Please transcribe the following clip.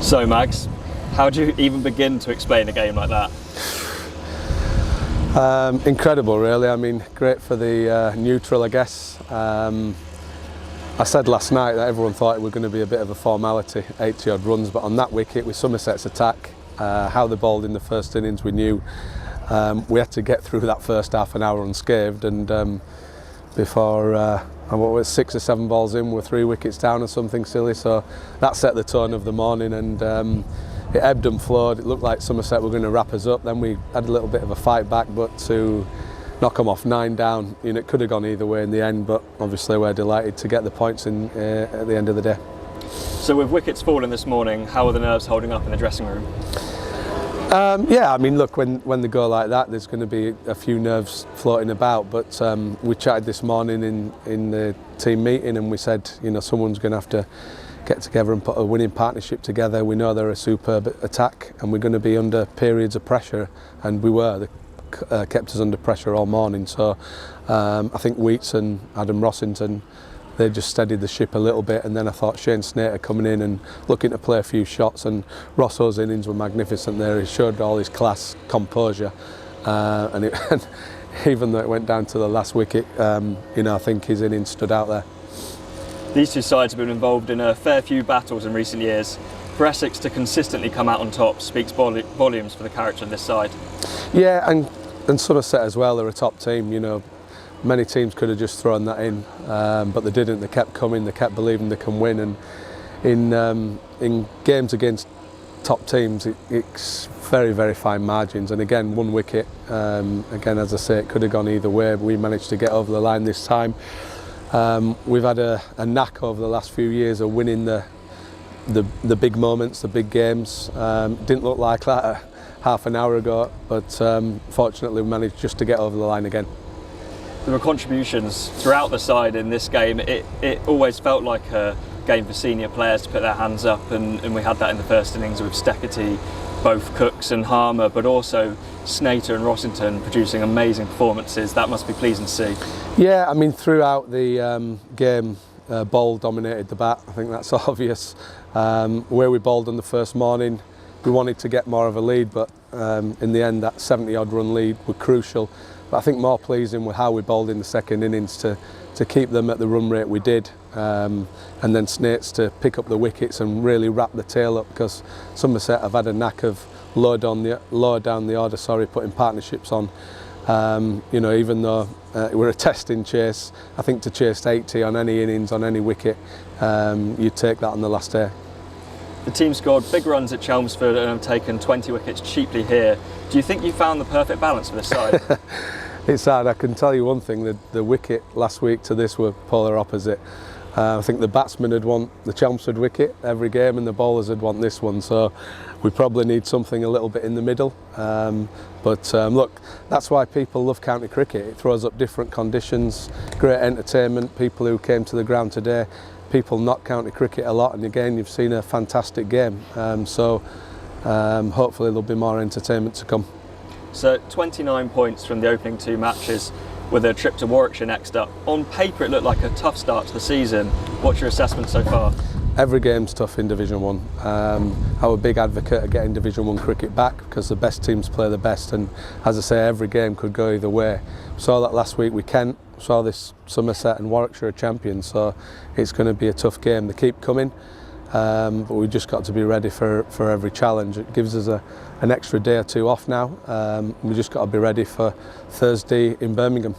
So Mags, how do you even begin to explain a game like that? Incredible really, I mean great for the neutral I guess. I said last night that everyone thought it was going to be a bit of a formality, 80 odd runs, but on that wicket with Somerset's attack, how they bowled in the first innings, we knew we had to get through that first half an hour unscathed, and before what was 6 or 7 balls in, we're 3 wickets down or something silly, so that set the tone of the morning, and it ebbed and flowed. It looked like Somerset were going to wrap us up, then we had a little bit of a fight back, but to knock them off 9 down, you know, it could have gone either way in the end, but obviously we're delighted to get the points in at the end of the day. So with wickets falling this morning, how are the nerves holding up in the dressing room? Yeah, I mean look, when they go like that there's going to be a few nerves floating about, but we chatted this morning in the team meeting and we said, you know, someone's going to have to get together and put a winning partnership together. We know they're a superb attack and we're going to be under periods of pressure, and we were. They kept us under pressure all morning, so I think Wheats and Adam Rossington, they just steadied the ship a little bit, and then I thought Shane Snater coming in and looking to play a few shots, and Rosso's innings were magnificent there. He showed all his class, composure, and even though it went down to the last wicket, you know, I think his innings stood out there. These two sides have been involved in a fair few battles in recent years. For Essex to consistently come out on top speaks volumes for the character of this side. Yeah, and Somerset as well, they're a top team, you know. Many teams could have just thrown that in, but they didn't. They kept coming, they kept believing they can win, and in games against top teams it's very, very fine margins, and again 1 wicket, again as I say, it could have gone either way, but we managed to get over the line this time. We've had a knack over the last few years of winning the big moments, the big games. Didn't look like that half an hour ago, but fortunately we managed just to get over the line again. There were contributions throughout the side in this game. It always felt like a game for senior players to put their hands up, and we had that in the first innings with Steckety, both Cooks and Harmer, but also Snater and Rossington producing amazing performances. That must be pleasing to see. Yeah, I mean throughout the game, ball dominated the bat. I think that's obvious. Where we bowled on the first morning, we wanted to get more of a lead, but in the end that 70 odd run lead was crucial. But I think more pleasing with how we bowled in the second innings to keep them at the run rate we did, and then Snates to pick up the wickets and really wrap the tail up, because Somerset have had a knack of lower down the order, putting partnerships on. You know, even though we're a testing chase, I think to chase 80 on any innings, on any wicket, you'd take that on the last day. The team scored big runs at Chelmsford and have taken 20 wickets cheaply here. Do you think you found the perfect balance for this side? It's hard. I can tell you one thing, the wicket last week to this were polar opposite. I think the batsmen would want the Chelmsford wicket every game and the bowlers would want this one, so we probably need something a little bit in the middle. But look, that's why people love county cricket. It throws up different conditions, great entertainment. People who came to the ground today, people not county cricket a lot, and again you've seen a fantastic game, so hopefully there'll be more entertainment to come. So 29 points from the opening 2 matches with a trip to Warwickshire next up. On paper it looked like a tough start to the season. What's your assessment so far? Every game's tough in Division 1. I'm a big advocate of getting Division 1 cricket back, because the best teams play the best, and as I say, every game could go either way. Saw that last week with Kent, saw this Somerset and Warwickshire are champions, so it's going to be a tough game. They keep coming, but we've just got to be ready for every challenge. It gives us an extra day or 2 off now. We've just got to be ready for Thursday in Birmingham.